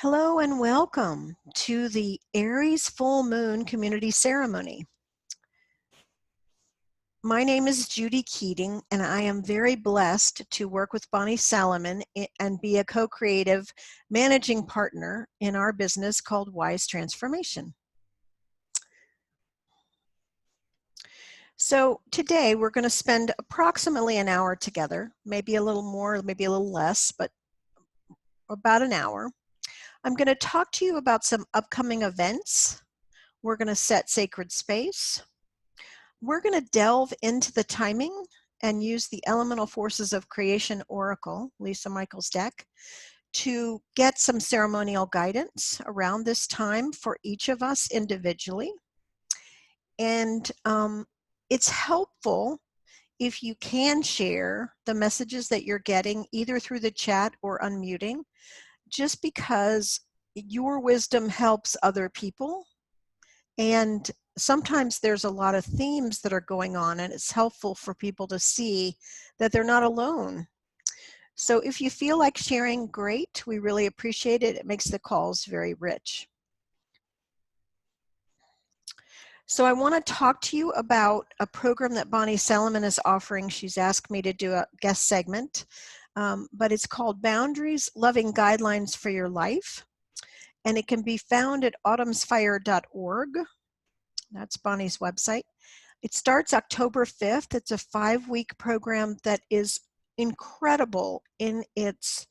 Hello and welcome to the Aries full moon community ceremony. My name is Judy Keating, and I am very blessed to work with Bonnie Salomon and be a co-creative managing partner in our business called Wise Transformation. So today we're going to spend approximately an hour together, maybe a little more, maybe a little less, but about an hour. I'm going to talk to you about some upcoming events. We're going to set sacred space. We're going to delve into the timing and use the Elemental Forces of Creation Oracle, Lisa Michaels' deck, to get some ceremonial guidance around this time for each of us individually. And it's helpful if you can share the messages that you're getting either through the chat or unmuting, just because your wisdom helps other people. And sometimes there's a lot of themes that are going on, and it's helpful for people to see that they're not alone. So if you feel like sharing, great. We really appreciate it. It makes the calls very rich. So I want to talk to you about a program that Bonnie Salomon is offering. She's asked me to do a guest segment, but it's called Boundaries, Loving Guidelines for Your Life. And it can be found at autumnsfire.org. That's Bonnie's website. It starts October 5th. It's a 5-week program that is incredible in its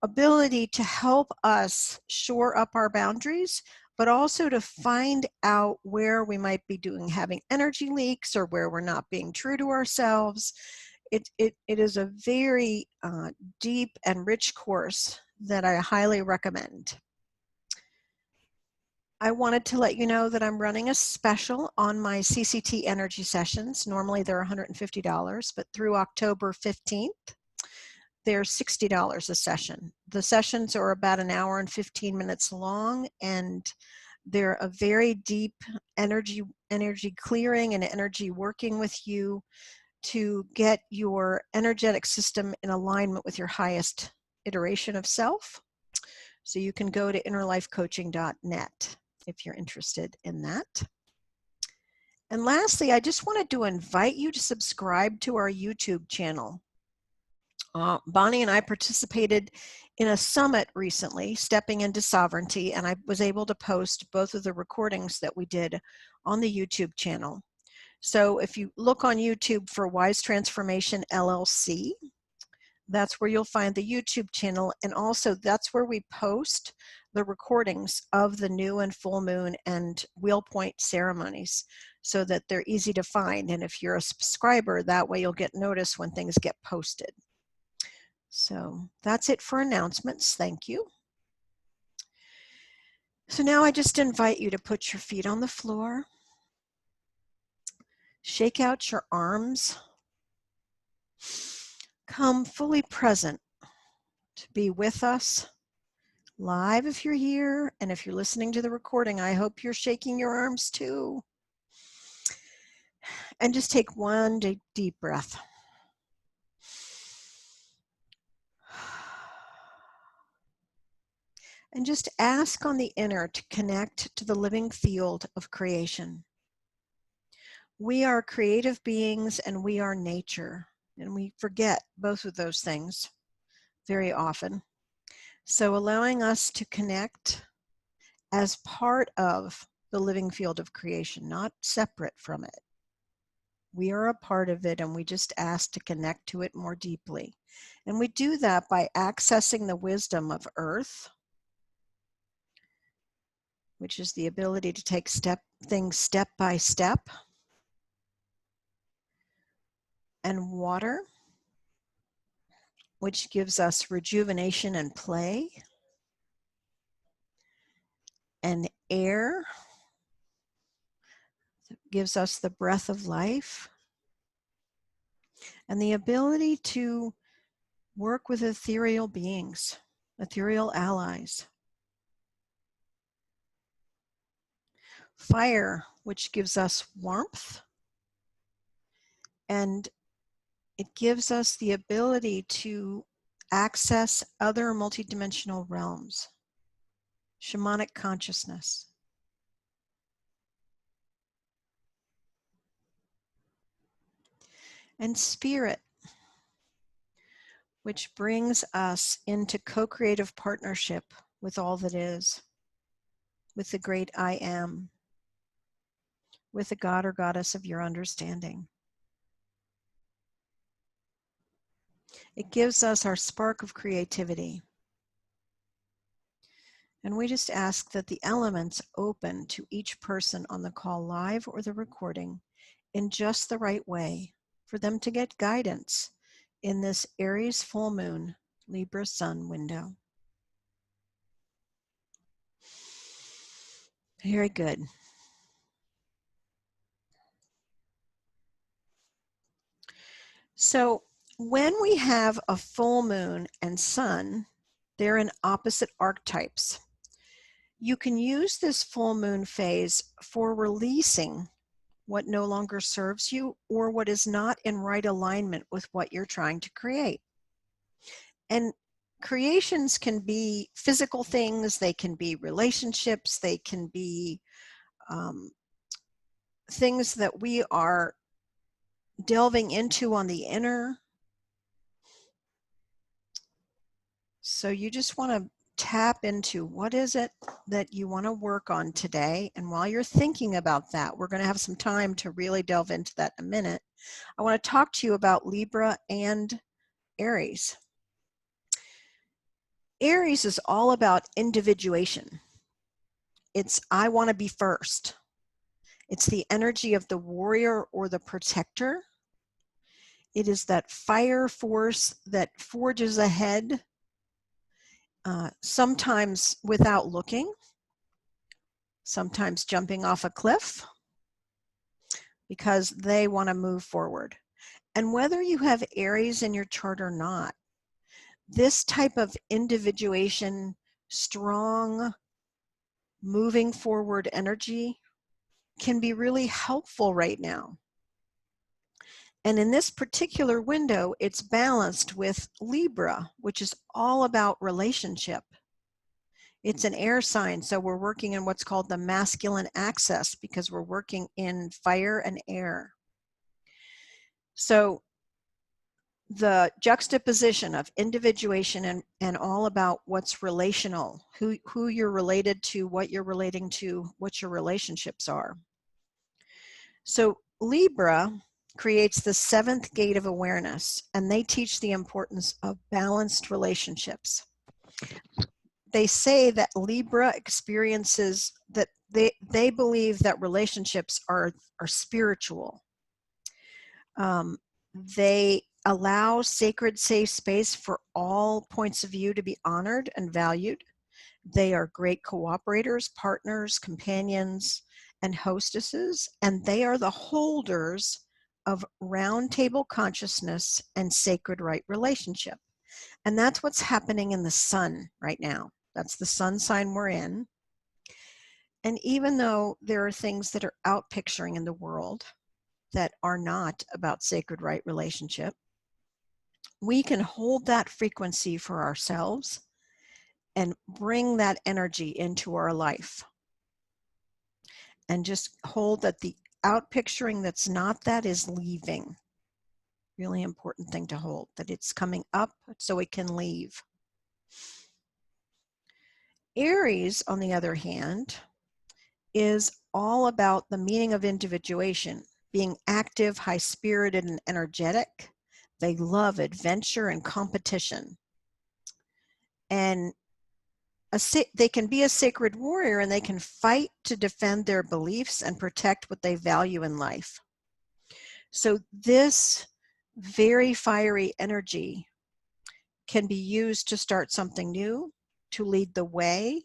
ability to help us shore up our boundaries, but also to find out where we might be having energy leaks or where we're not being true to ourselves. It is a very deep and rich course that I highly recommend. I wanted to let you know that I'm running a special on my CCT energy sessions. Normally they're $150, but through October 15th, they're $60 a session. The sessions are about an hour and 15 minutes long, and they're a very deep energy clearing and energy working with you to get your energetic system in alignment with your highest iteration of self. So you can go to innerlifecoaching.net if you're interested in that. And lastly, I just wanted to invite you to subscribe to our YouTube channel. Bonnie and I participated in a summit recently, Stepping into Sovereignty, and I was able to post both of the recordings that we did on the YouTube channel. So if you look on YouTube for Wise Transformation LLC, that's where you'll find the YouTube channel, and also that's where we post the recordings of the new and full moon and wheel point ceremonies so that they're easy to find. And if you're a subscriber, that way you'll get notice when things get posted. So that's it for announcements. Thank you. So now I just invite you to put your feet on the floor, shake out your arms, come fully present to be with us live if you're here, and if you're listening to the recording, I hope you're shaking your arms too. And just take one deep breath. And just ask on the inner to connect to the living field of creation. We are creative beings and we are nature, and we forget both of those things very often. So allowing us to connect as part of the living field of creation, not separate from it. We are a part of it, and we just ask to connect to it more deeply. And we do that by accessing the wisdom of earth, which is the ability to take things step by step, and water, which gives us rejuvenation and play, and air gives us the breath of life, and the ability to work with ethereal beings, ethereal allies. Fire, which gives us warmth, and it gives us the ability to access other multidimensional realms. shamanic consciousness. And spirit, which brings us into co-creative partnership with all that is, with the great I am, with the God or goddess of your understanding. It gives us our spark of creativity. And we just ask that the elements open to each person on the call live or the recording in just the right way for them to get guidance in this Aries full moon, Libra sun window. Very good. So when we have a full moon and sun, they're in opposite archetypes. You can use this full moon phase for releasing what no longer serves you or what is not in right alignment with what you're trying to create. And creations can be physical things, they can be relationships, they can be things that we are delving into on the inner. So you just want to tap into what is it that you want to work on today. And while you're thinking about that, we're going to have some time to really delve into that in a minute. I want to talk to you about Libra and Aries. Aries is all about individuation. It's I want to be first. It's the energy of the warrior or the protector. It is that fire force that forges ahead, sometimes without looking, sometimes jumping off a cliff because they want to move forward. And whether you have Aries in your chart or not, this type of individuation, strong, moving forward energy can be really helpful right now. And in this particular window, it's balanced with Libra, which is all about relationship. It's an air sign, so we're working in what's called the masculine axis because we're working in fire and air. So the juxtaposition of individuation and all about what's relational, who you're related to, what you're relating to, what your relationships are. So Libra creates the seventh gate of awareness, and they teach the importance of balanced relationships. They say that Libra experiences that they believe that relationships are spiritual. They allow sacred safe space for all points of view to be honored and valued. They are great cooperators, partners, companions, and hostesses, and they are the holders of roundtable consciousness and sacred right relationship. And that's what's happening in the sun right now. That's the sun sign we're in. And even though there are things that are out picturing in the world that are not about sacred right relationship, we can hold that frequency for ourselves and bring that energy into our life. And just hold that the out picturing that's not that is leaving. Really important thing to hold, that it's coming up so it can leave. Aries, on the other hand, is all about the meaning of individuation, being active, high-spirited, and energetic. They love adventure and competition. And they can be a sacred warrior, and they can fight to defend their beliefs and protect what they value in life. So this very fiery energy can be used to start something new, to lead the way,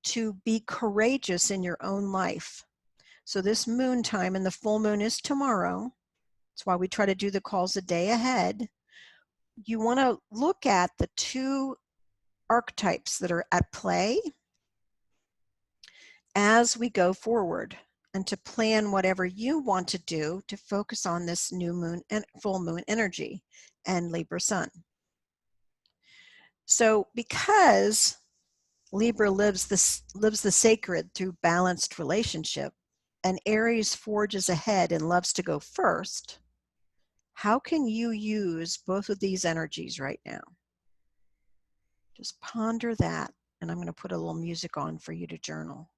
to be courageous in your own life. So this moon time, and the full moon is tomorrow. That's why we try to do the calls a day ahead. You want to look at the two archetypes that are at play as we go forward, and to plan whatever you want to do to focus on this new moon and full moon energy and Libra sun. So because Libra lives the sacred through balanced relationship, and Aries forges ahead and loves to go first. How can you use both of these energies right now? Just ponder that, and I'm going to put a little music on for you to journal.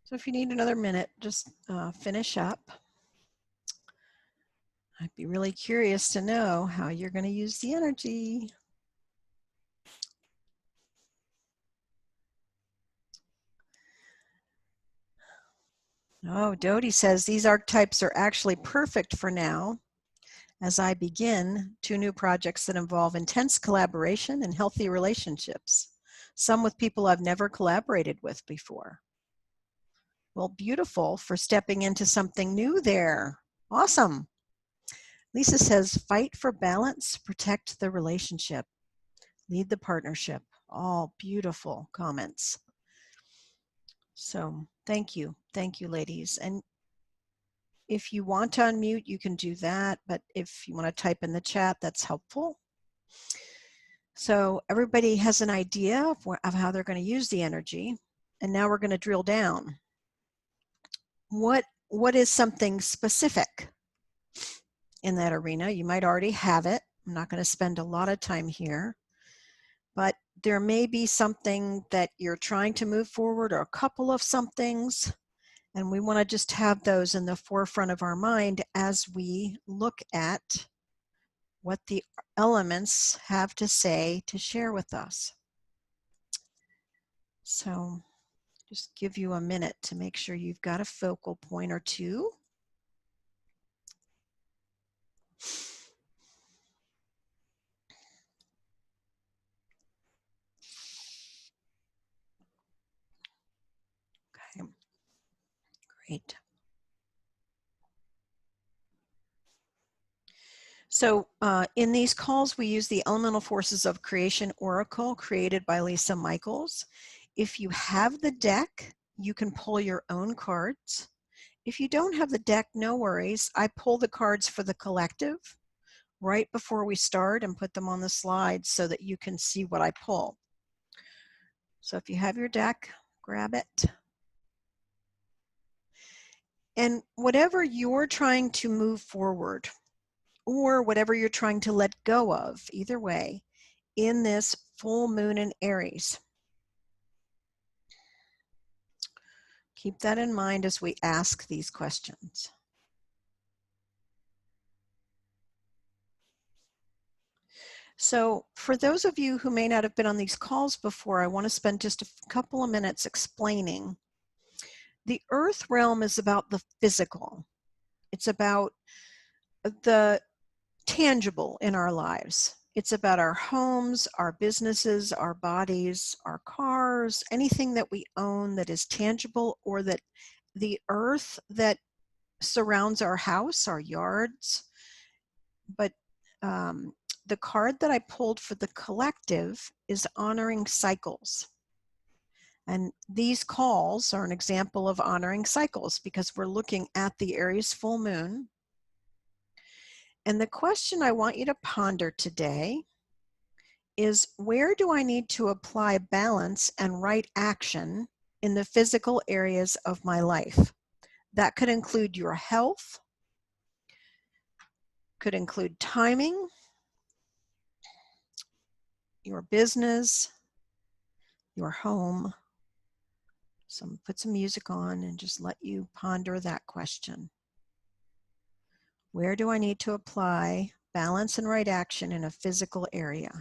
So if you need another minute, just finish up. I'd be really curious to know how you're going to use the energy. Oh, Dodie says these archetypes are actually perfect for now as I begin 2 new projects that involve intense collaboration and healthy relationships, some with people I've never collaborated with before. Well, beautiful for stepping into something new there. Awesome. Lisa says, fight for balance, protect the relationship, lead the partnership. All beautiful comments. So thank you. Thank you, ladies. And if you want to unmute, you can do that. But if you want to type in the chat, that's helpful. So everybody has an idea of how they're going to use the energy. And now we're going to drill down. What is something specific in that arena? You might already have it. I'm not going to spend a lot of time here. But there may be something that you're trying to move forward, or a couple of somethings. And we want to just have those in the forefront of our mind as we look at what the elements have to say to share with us. So just give you a minute to make sure you've got a focal point or two. Okay, great. So in these calls, we use the Elemental Forces of Creation Oracle created by Lisa Michaels. If you have the deck, you can pull your own cards. If you don't have the deck, no worries. I pull the cards for the collective. right before we start and put them on the slide so that you can see what I pull. So if you have your deck, grab it. And whatever you're trying to move forward, or whatever you're trying to let go of, either way, in this full moon in Aries, keep that in mind as we ask these questions. So for those of you who may not have been on these calls before, I want to spend just a couple of minutes explaining. The earth realm is about the physical. It's about the tangible in our lives. It's about our homes, our businesses, our bodies, our cars, anything that we own that is tangible, or that the earth that surrounds our house, our yards. But the card that I pulled for the collective is honoring cycles. And these calls are an example of honoring cycles because we're looking at the Aries full moon. And the question I want you to ponder today is, where do I need to apply balance and right action in the physical areas of my life? That could include your health, could include timing, your business, your home. So put some music on and just let you ponder that question. Where do I need to apply balance and right action in a physical area?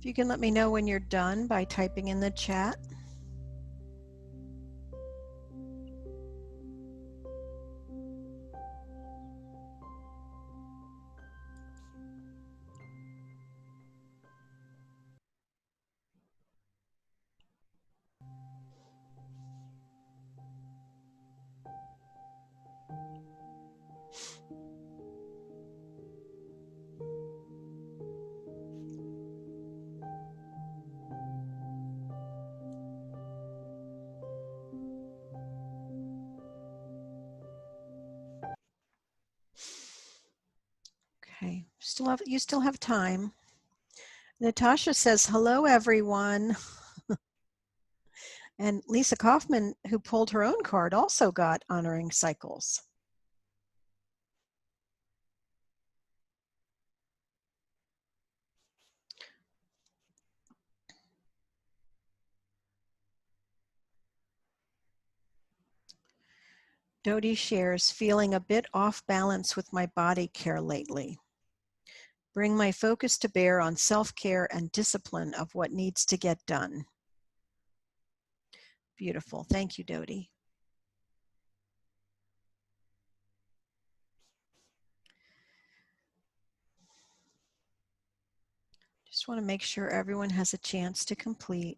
If you can let me know when you're done by typing in the chat. Okay, you still have time. Natasha says, hello, everyone. And Lisa Kaufman, who pulled her own card, also got honoring cycles. Dodie shares, feeling a bit off balance with my body care lately. Bring my focus to bear on self-care and discipline of what needs to get done. Beautiful. Thank you, Dodie. Just want to make sure everyone has a chance to complete.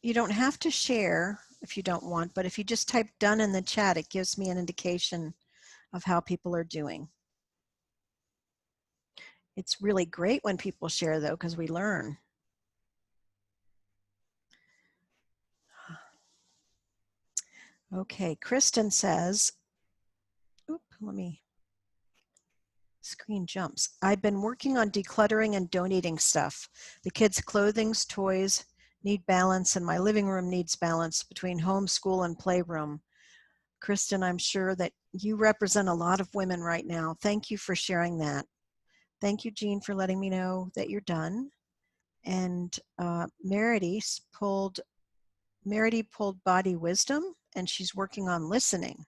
You don't have to share if you don't want, but if you just type done in the chat, it gives me an indication of how people are doing. It's really great when people share, though, because we learn. Okay, Kristen says, let me, screen jumps. I've been working on decluttering and donating stuff. The kids' clothings, toys need balance, and my living room needs balance between home, school, and playroom. Kristen, I'm sure that you represent a lot of women right now. Thank you for sharing that. Thank you, Jean, for letting me know that you're done. And Meredy pulled Body Wisdom, and she's working on listening.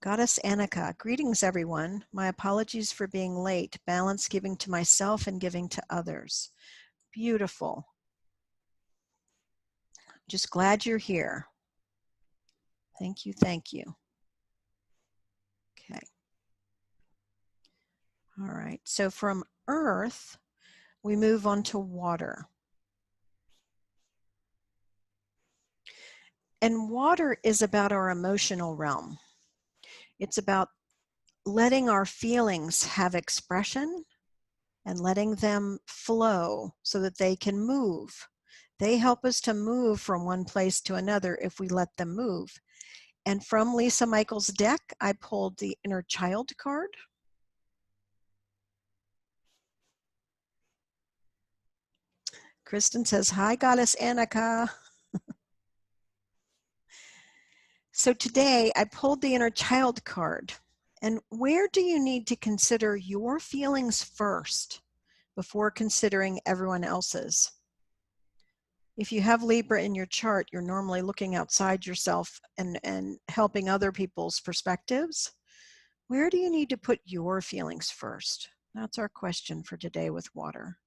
Goddess Annika, greetings everyone. My apologies for being late. Balance giving to myself and giving to others. Beautiful. Just glad you're here. Thank you, thank you. Okay. All right, so from earth, we move on to water. And water is about our emotional realm. It's about letting our feelings have expression and letting them flow so that they can move. They help us to move from one place to another if we let them move. And from Lisa Michaels' deck, I pulled the Inner Child card. Kristen says, hi, Goddess Annika. So today I pulled the Inner Child card. And where do you need to consider your feelings first before considering everyone else's? If you have Libra in your chart, you're normally looking outside yourself and helping other people's perspectives. Where do you need to put your feelings first? That's our question for today with water.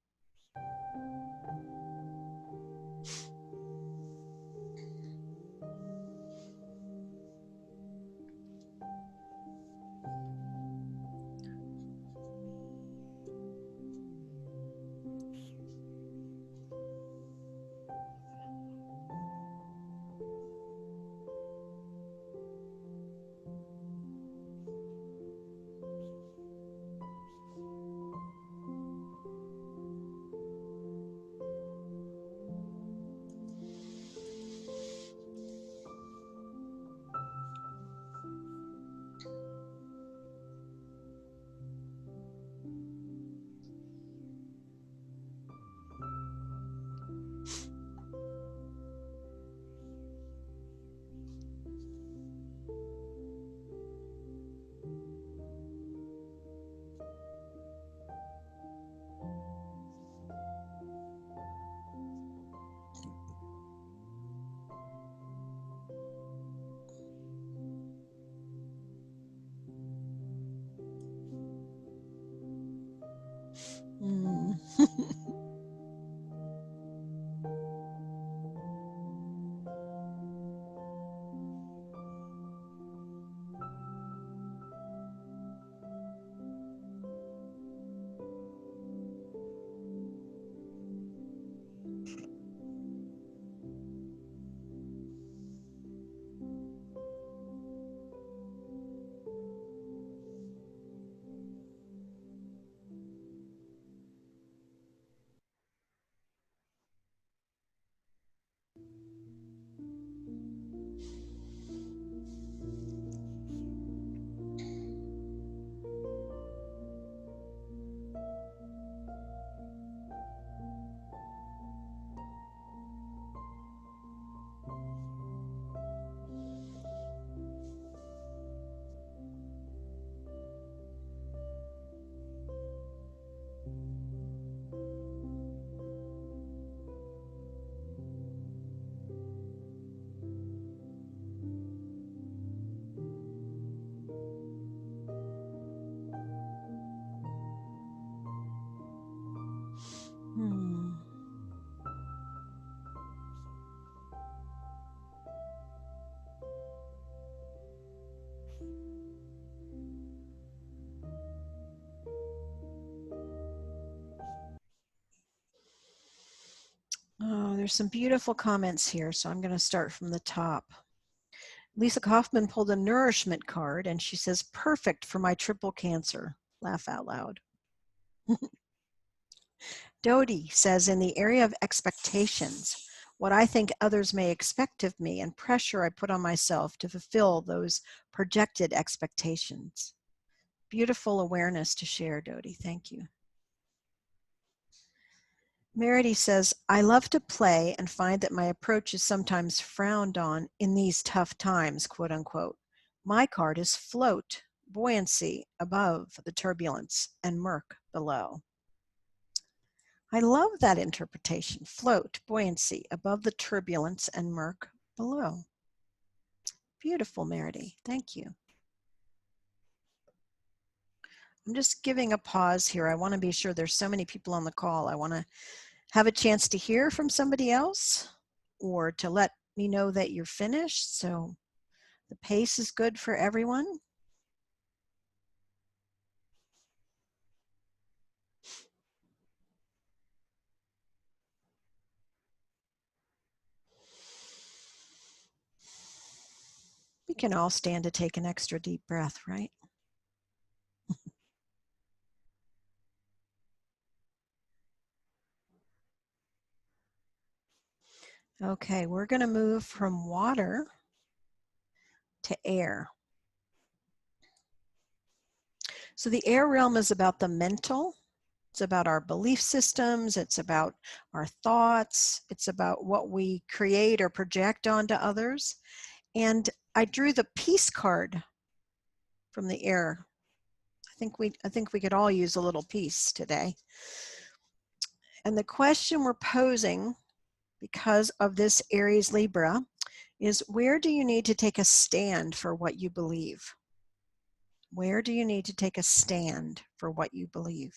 Oh, there's some beautiful comments here, so I'm going to start from the top. Lisa Kaufman pulled a nourishment card, and she says, perfect for my triple cancer. Laugh out loud. Dodie says, in the area of expectations, what I think others may expect of me, and pressure I put on myself to fulfill those projected expectations. Beautiful awareness to share, Dodie. Thank you. Merity says, I love to play and find that my approach is sometimes frowned on in these tough times, quote unquote. My card is float, buoyancy above the turbulence, and murk below. I love that interpretation. Float, buoyancy above the turbulence, and murk below. Beautiful, Merity. Thank you. I'm just giving a pause here. I want to be sure there's so many people on the call. I want to have a chance to hear from somebody else or to let me know that you're finished. So the pace is good for everyone. We can all stand to take an extra deep breath, right? Okay, we're going to move from water to air. So the air realm is about the mental. It's about our belief systems. It's about our thoughts. It's about what we create or project onto others. And I drew the peace card from the air. I think we could all use a little peace today. And the question we're posing, because of this Aries Libra, is where do you need to take a stand for what you believe? Where do you need to take a stand for what you believe?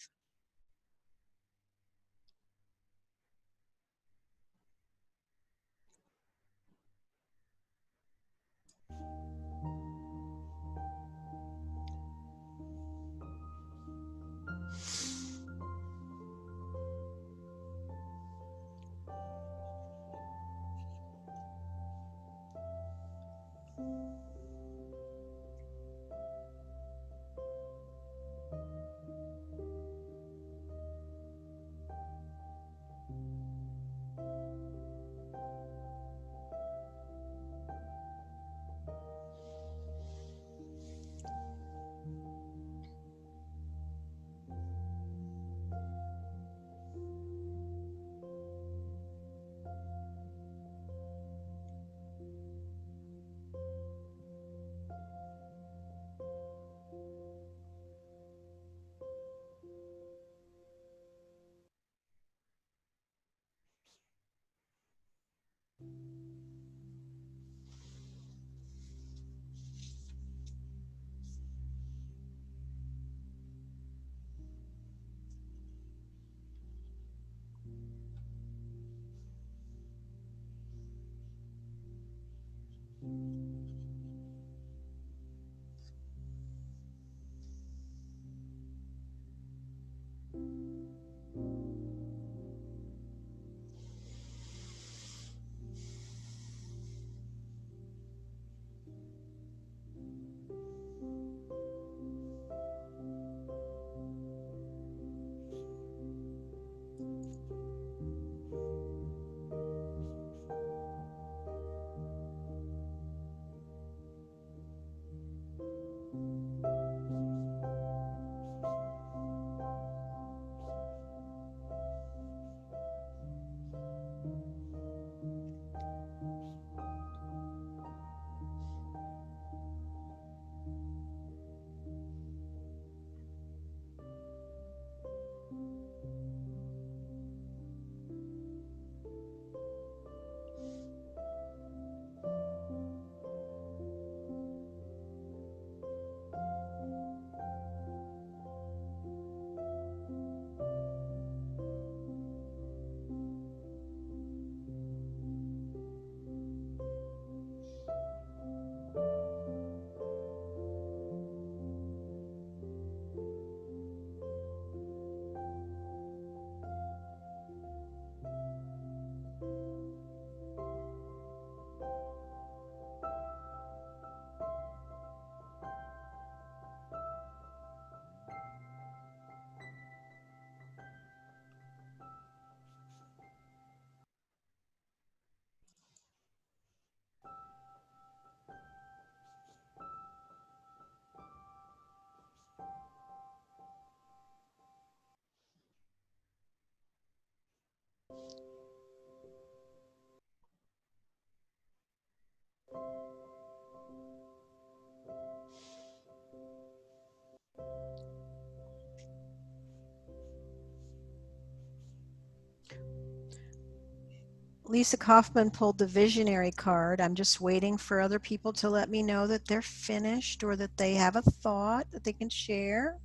Lisa Kaufman pulled the visionary card. I'm just waiting for other people to let me know that they're finished or that they have a thought that they can share.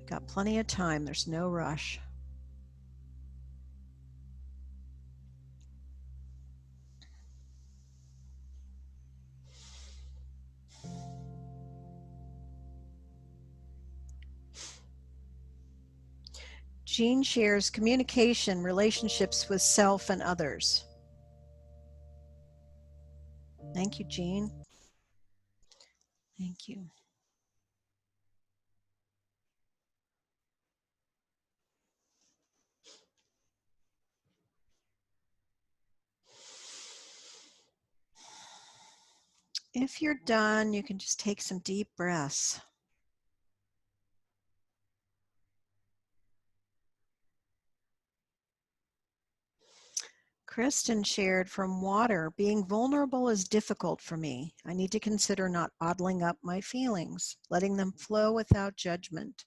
Got plenty of time. There's no rush. Jean shares communication, relationships with self and others. Thank you, Jean. Thank you. If you're done, you can just take some deep breaths. Kristen shared from water, being vulnerable is difficult for me. I need to consider not bottling up my feelings, letting them flow without judgment.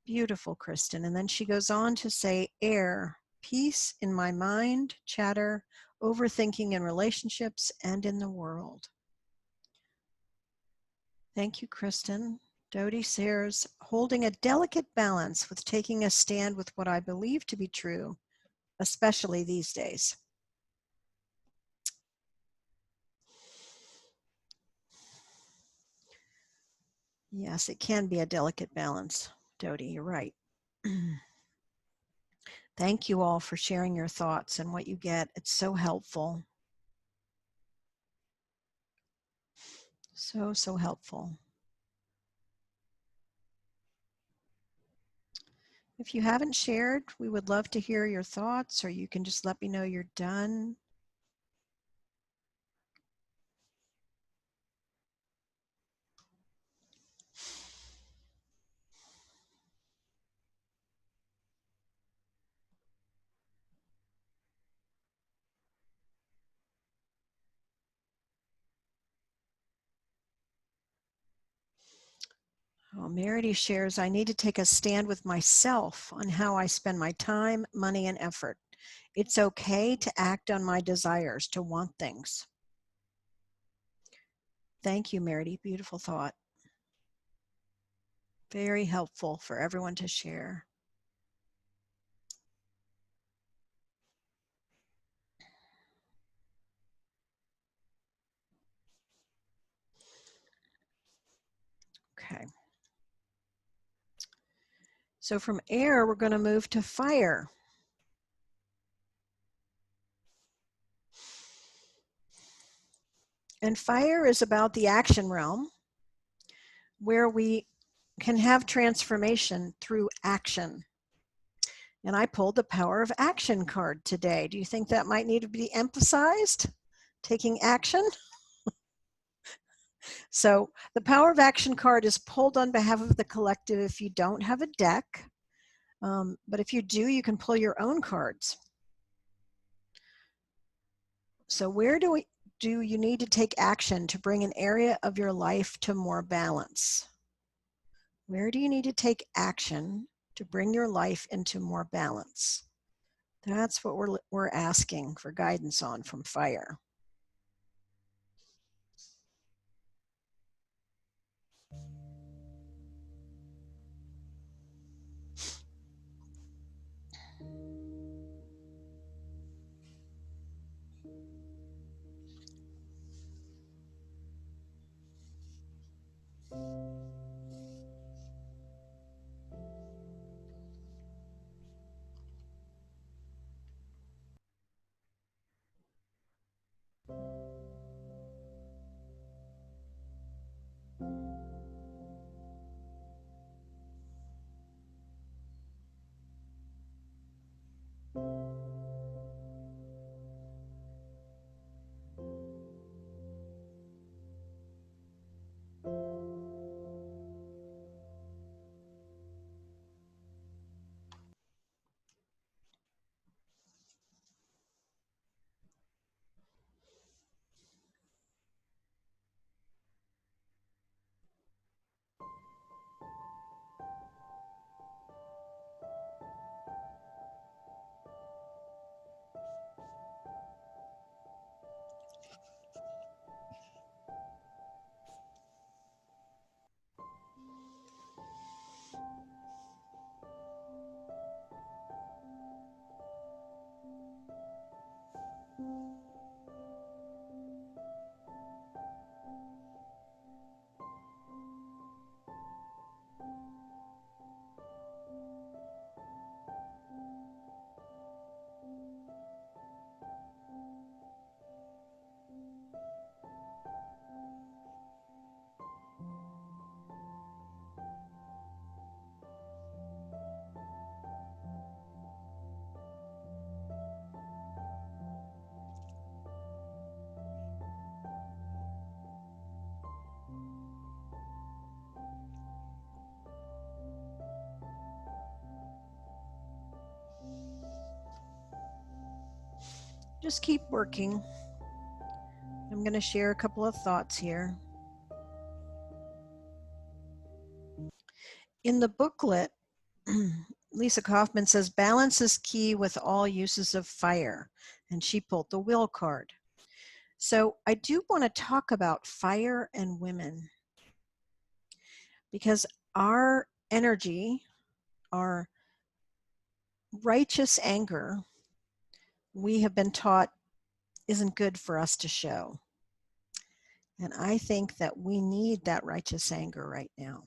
Beautiful, Kristen. And then she goes on to say, air, peace in my mind, chatter, overthinking in relationships and in the world. Thank you, Kristen. Dodie shares, holding a delicate balance with taking a stand with what I believe to be true, especially these days. Yes, it can be a delicate balance, Dodie, you're right. Thank you all for sharing your thoughts and what you get. It's so helpful. So helpful. If you haven't shared, we would love to hear your thoughts, or you can just let me know you're done. Oh, Merity shares, I need to take a stand with myself on how I spend my time, money, and effort. It's okay to act on my desires, to want things. Thank you, Merity. Beautiful thought. Very helpful for everyone to share. Okay. So from air, we're going to move to fire. And fire is about the action realm, where we can have transformation through action. And I pulled the power of action card today. Do you think that might need to be emphasized? Taking action? So the power of action card is pulled on behalf of the collective if you don't have a deck. But if you do, you can pull your own cards. So where do you need to take action to bring an area of your life to more balance? Where do you need to take action to bring your life into more balance? That's what we're asking for guidance on from fire. just keep working. I'm going to share a couple of thoughts here. In the booklet, Lisa Kaufman says, balance is key with all uses of fire. And she pulled the will card. So I do want to talk about fire and women, because our energy, our righteous anger, we have been taught isn't good for us to show. And I think that we need that righteous anger right now.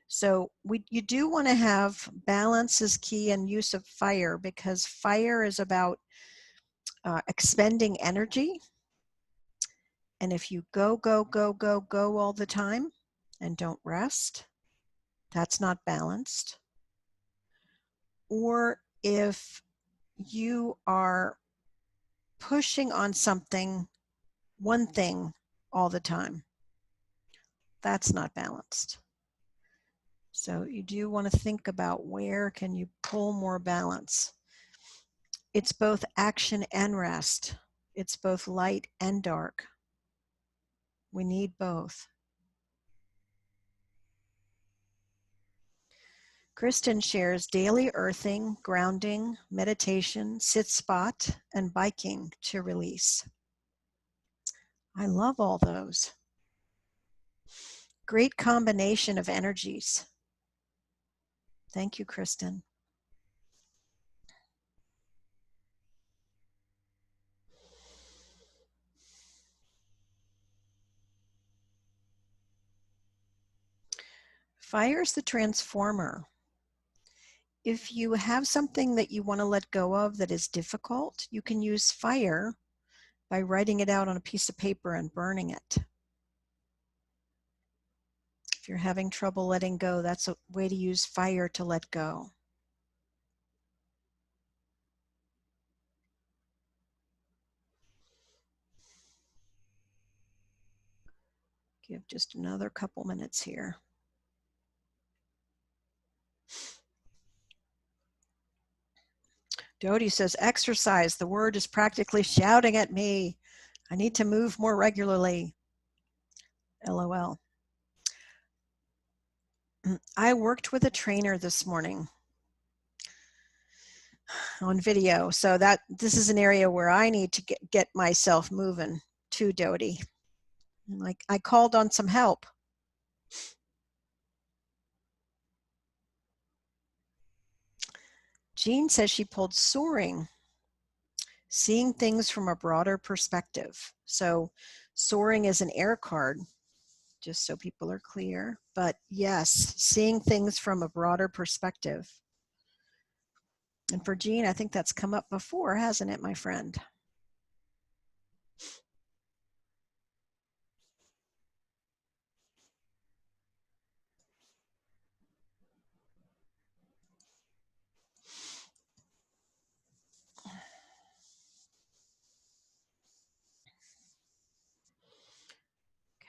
So you do want to have balance is key and use of fire, because fire is about expending energy. And if you go all the time and don't rest, that's not balanced. Or if you are pushing on something, one thing all the time, that's not balanced. So you do want to think about where can you pull more balance. It's both action and rest. It's both light and dark. We need both. Kristen shares daily earthing, grounding, meditation, sit spot, and biking to release. I love all those. Great combination of energies. Thank you, Kristen. Fire's the transformer. If you have something that you want to let go of that is difficult, you can use fire by writing it out on a piece of paper and burning it. If you're having trouble letting go, that's a way to use fire to let go. Give just another couple minutes here. Dodie says, exercise. The word is practically shouting at me. I need to move more regularly. LOL. I worked with a trainer this morning on video. So this is an area where I need to get myself moving too, Dodie. Like, I called on some help. Jean says she pulled soaring, seeing things from a broader perspective. So soaring is an air card, just so people are clear. But yes, seeing things from a broader perspective. And for Jean, I think that's come up before, hasn't it, my friend?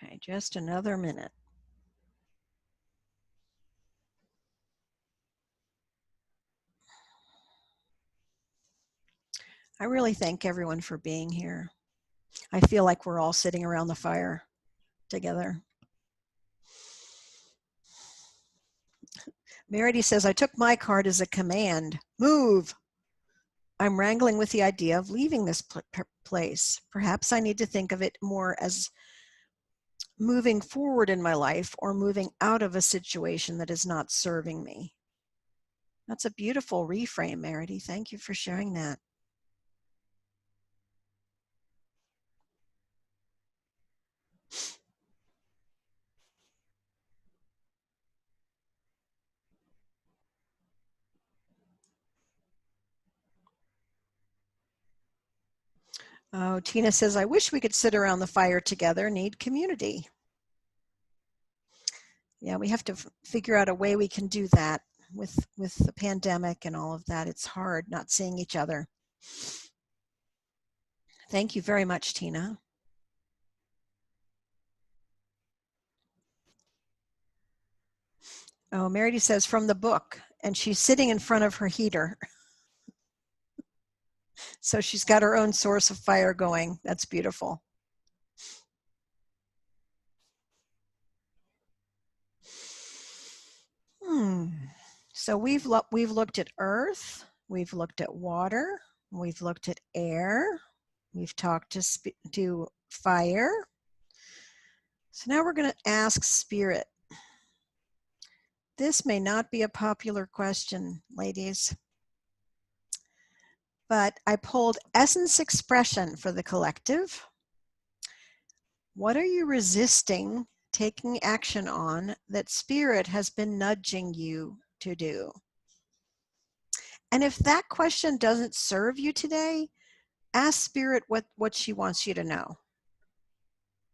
Okay, just another minute. I really thank everyone for being here. I feel like we're all sitting around the fire together. Meredy says, I took my card as a command. Move. I'm wrangling with the idea of leaving this place. Perhaps I need to think of it more as moving forward in my life or moving out of a situation that is not serving me. That's a beautiful reframe, Meredy. Thank you for sharing that. Oh, Tina says, I wish we could sit around the fire together, need community. Yeah, we have to figure out a way we can do that with the pandemic and all of that. It's hard not seeing each other. Thank you very much, Tina. Oh, Meredy says, from the book, and she's sitting in front of her heater. So she's got her own source of fire going. That's beautiful. So we've looked at earth, we've looked at water, we've looked at air, we've talked to fire. So now we're going to ask spirit. This may not be a popular question, ladies, but I pulled essence expression for the collective. What are you resisting taking action on that spirit has been nudging you to do? And if that question doesn't serve you today, ask spirit what she wants you to know.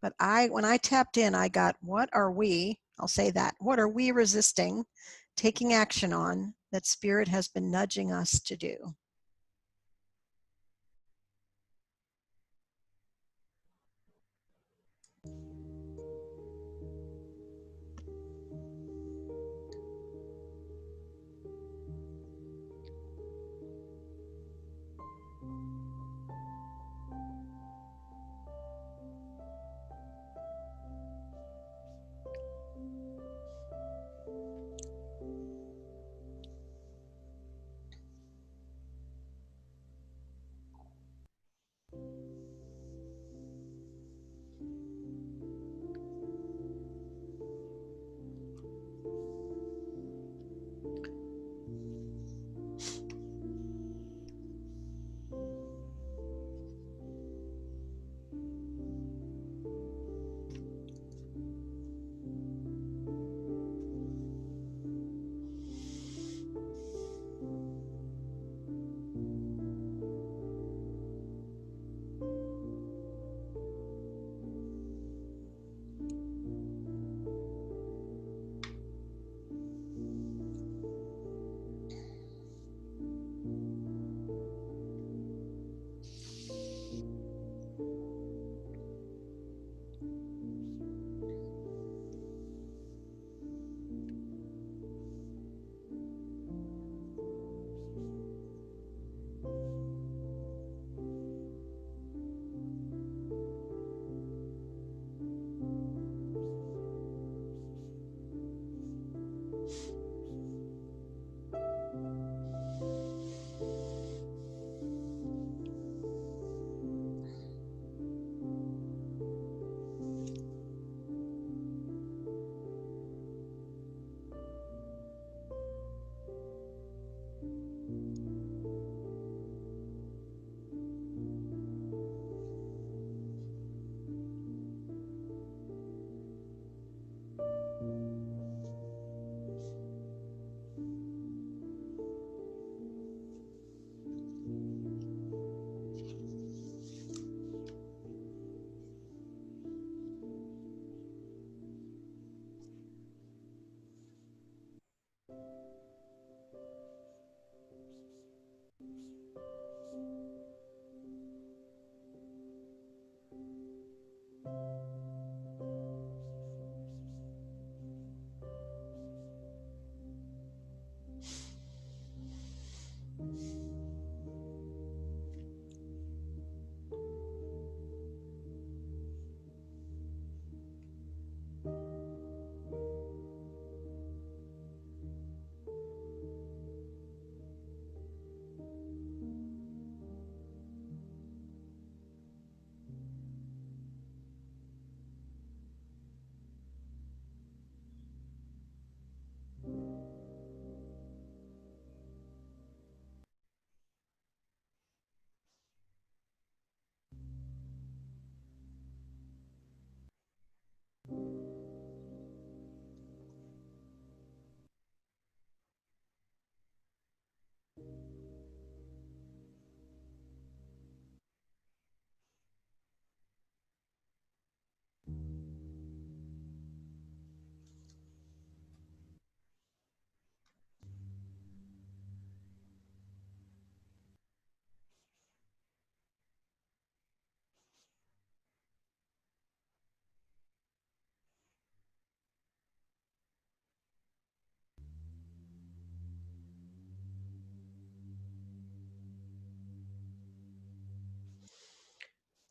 But when I tapped in, I got, I'll say that, what are we resisting taking action on that spirit has been nudging us to do?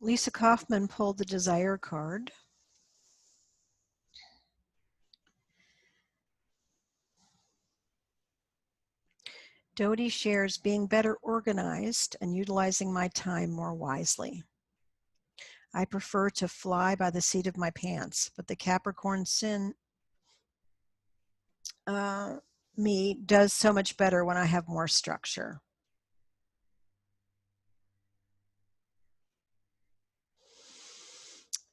Lisa Kaufman pulled the Desire card. Dodie shares being better organized and utilizing my time more wisely. I prefer to fly by the seat of my pants, but the Capricorn sin me does so much better when I have more structure.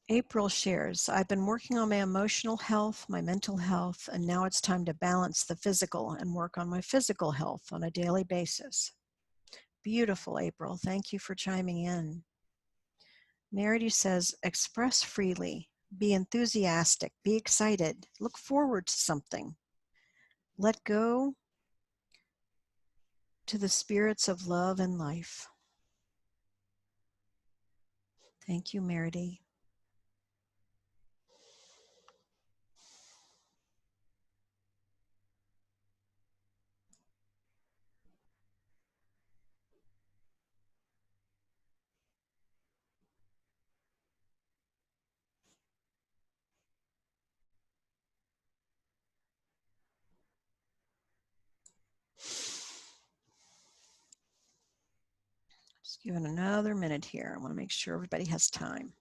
April shares, I've been working on my emotional health, my mental health, and now it's time to balance the physical and work on my physical health on a daily basis. Beautiful, April. Thank you for chiming in. Meredy says, express freely, be enthusiastic, be excited, look forward to something. Let go to the spirits of love and life. Thank you, Meredy. Just give it another minute here. I want to make sure everybody has time.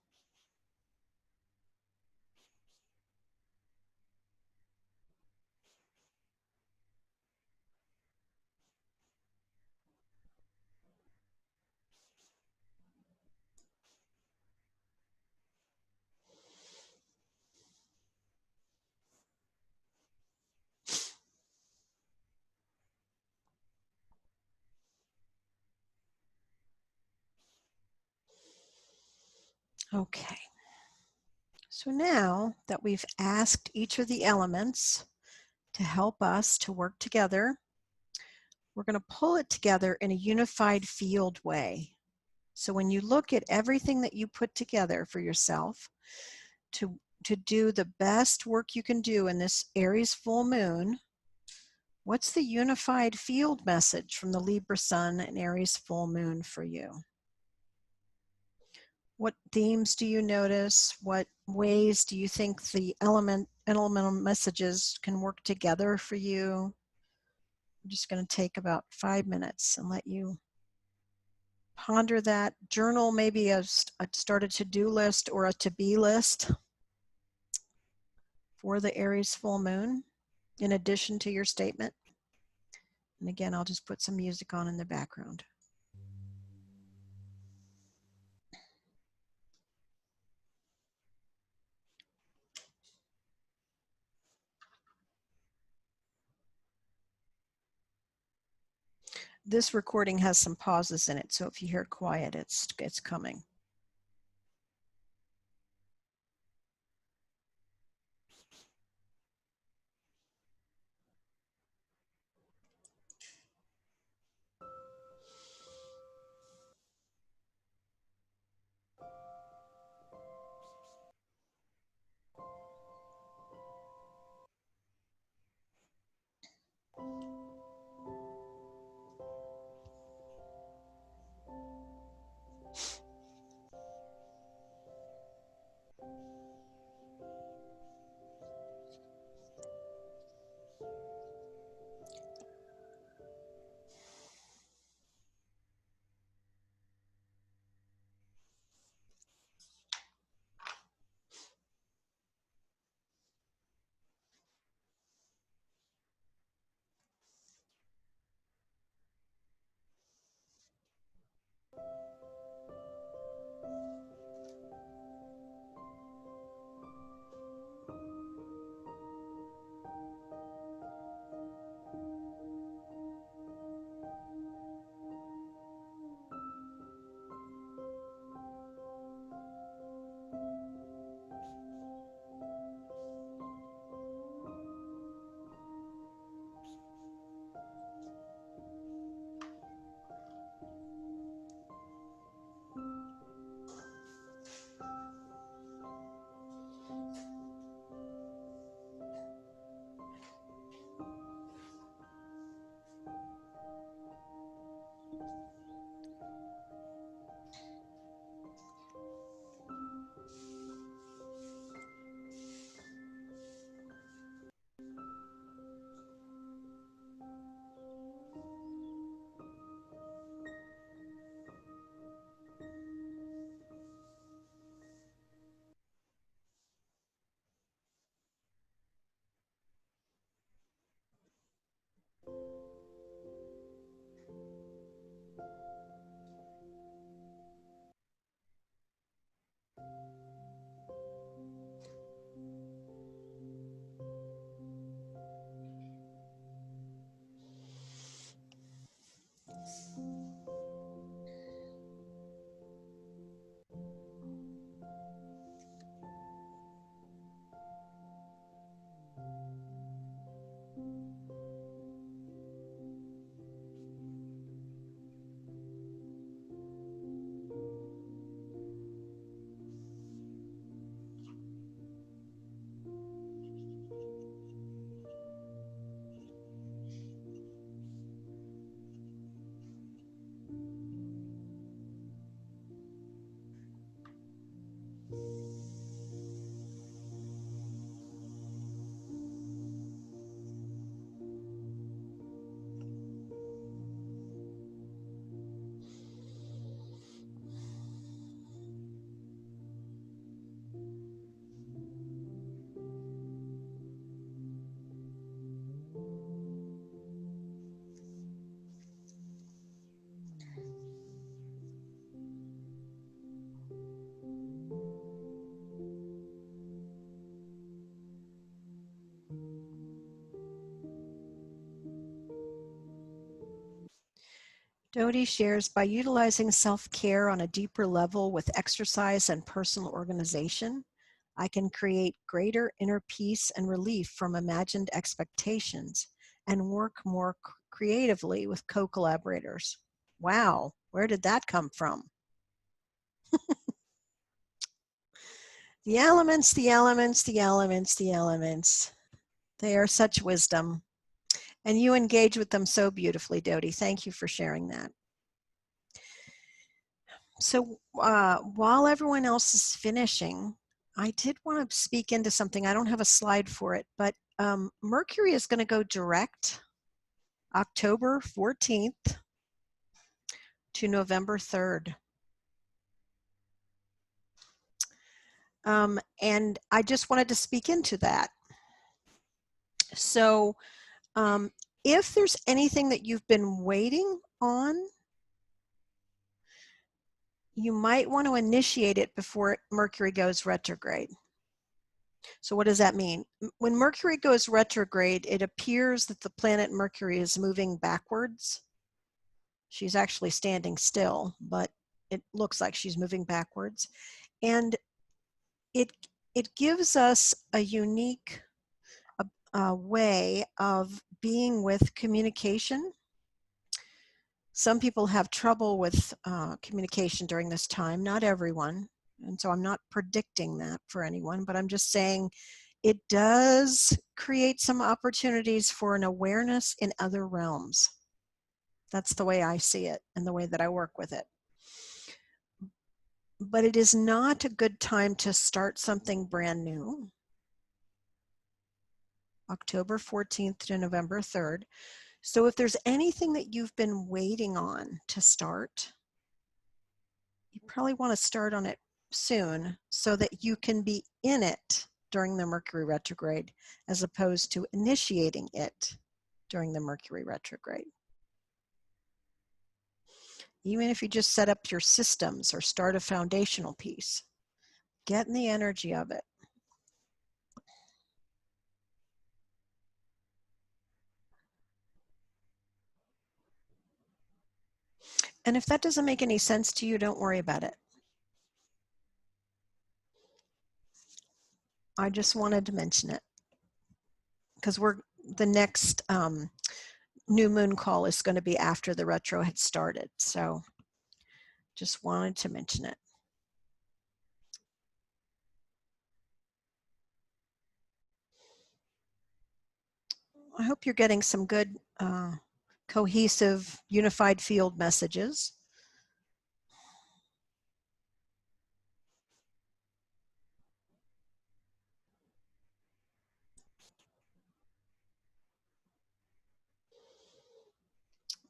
Okay. So now that we've asked each of the elements to help us to work together, we're going to pull it together in a unified field way. So when you look at everything that you put together for yourself to do the best work you can do in this Aries full moon, what's the unified field message from the Libra Sun and Aries full moon for you? What themes do you notice? What ways do you think the elemental messages can work together for you? I'm just going to take about 5 minutes and let you ponder that. Journal maybe start a to-do list or a to-be list for the Aries full moon in addition to your statement. And again, I'll just put some music on in the background. This recording has some pauses in it, so if you hear quiet, it's coming. Dodie shares, by utilizing self-care on a deeper level with exercise and personal organization, I can create greater inner peace and relief from imagined expectations and work more creatively with co-collaborators. Wow, where did that come from? The elements, the elements, the elements, the elements. They are such wisdom. And you engage with them so beautifully, Dodie. Thank you for sharing that. So while everyone else is finishing, I did want to speak into something. I don't have a slide for it, but Mercury is going to go direct October 14th to November 3rd. And I just wanted to speak into that. So if there's anything that you've been waiting on, you might want to initiate it before Mercury goes retrograde. So what does that mean? When Mercury goes retrograde, it appears that the planet Mercury is moving backwards. She's actually standing still, but it looks like she's moving backwards. And it gives us a unique way of being with communication. Some people have trouble with communication during this time, not everyone. And so I'm not predicting that for anyone, but I'm just saying it does create some opportunities for an awareness in other realms. That's the way I see it and the way that I work with it. But it is not a good time to start something brand new. October 14th to November 3rd. So if there's anything that you've been waiting on to start, you probably want to start on it soon so that you can be in it during the Mercury retrograde as opposed to initiating it during the Mercury retrograde. Even if you just set up your systems or start a foundational piece, get in the energy of it. And if that doesn't make any sense to you, don't worry about it. I just wanted to mention it because the next new moon call is going to be after the retro had started. So just wanted to mention it. I hope you're getting some good cohesive unified field messages.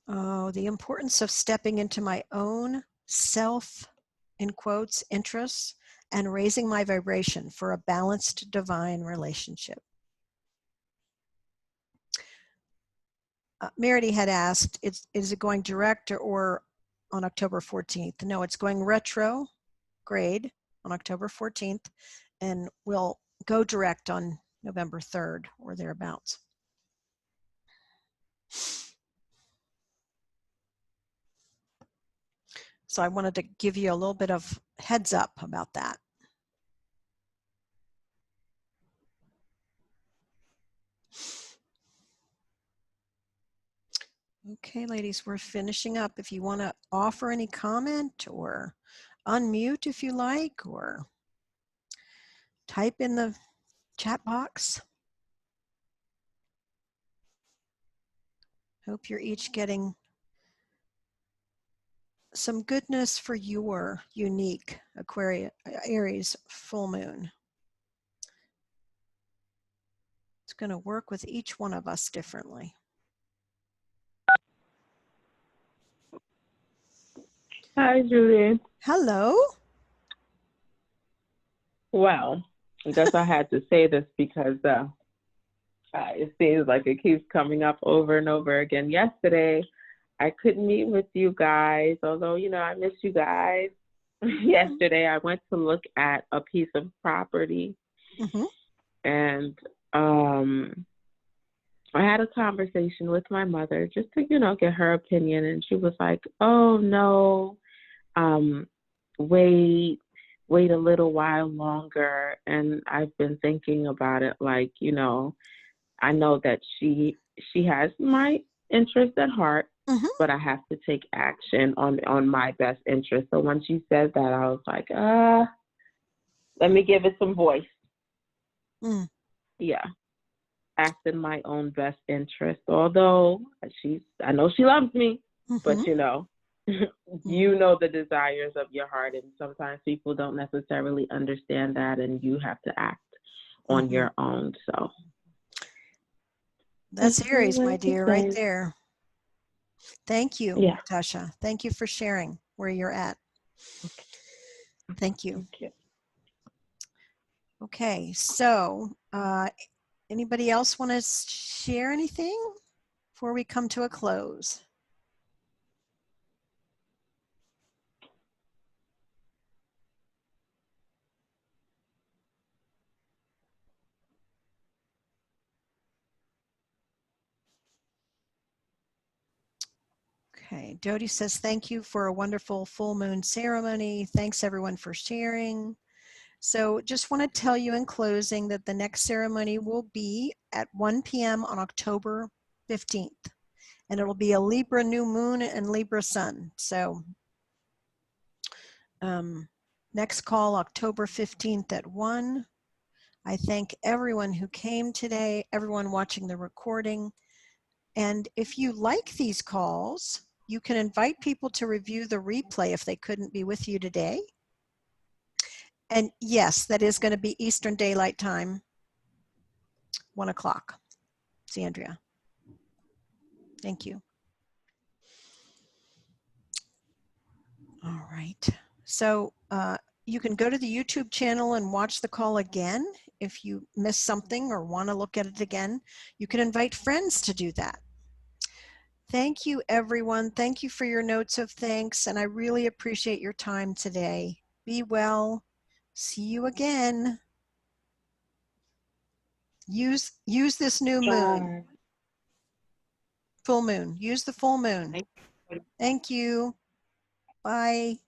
Oh, the importance of stepping into my own self, in quotes, interests, and raising my vibration for a balanced divine relationship. Merity had asked, is it going direct or on October 14th? No, it's going retrograde on October 14th, and will go direct on November 3rd or thereabouts. So I wanted to give you a little bit of heads up about that. Okay, ladies, we're finishing up. If you want to offer any comment or unmute if you like, or type in the chat box. Hope you're each getting some goodness for your unique Aries full moon. It's going to work with each one of us differently. Hi, Judy. Hello. Well, I guess I had to say this because it seems like it keeps coming up over and over again. Yesterday, I couldn't meet with you guys, although, I miss you guys. Yesterday, I went to look at a piece of property, and I had a conversation with my mother just to, get her opinion. And she was like, oh, no, wait, wait a little while longer. And I've been thinking about it like, I know that she has my interest at heart, Mm-hmm. but I have to take action on my best interest. So when she said that, I was like, let me give it some voice. Mm. Yeah. Act in my own best interest. Although I know she loves me, but Mm-hmm. you know the desires of your heart, and sometimes people don't necessarily understand that, and you have to act on your own. So that's Aries, my dear, right say. there. Thank you, Yeah. Natasha. Thank you for sharing where you're at. Okay. Thank you. Thank you. Okay, so anybody else want to share anything before we come to a close? Okay, Jody says, thank you for a wonderful full moon ceremony. Thanks everyone for sharing. So just want to tell you in closing that the next ceremony will be at 1 p.m. on October 15th. And it'll be a Libra new moon and Libra sun. So next call, October 15th at 1. I thank everyone who came today, everyone watching the recording. And if you like these calls, you can invite people to review the replay if they couldn't be with you today. And yes, that is going to be Eastern Daylight Time, 1 o'clock. It's Andrea. Thank you. All right. So you can go to the YouTube channel and watch the call again. If you missed something or want to look at it again, you can invite friends to do that. Thank you, everyone. Thank you for your notes of thanks, and I really appreciate your time today. Be well. See you again. Use this new moon. Full moon. Use the full moon. Thank you. Bye.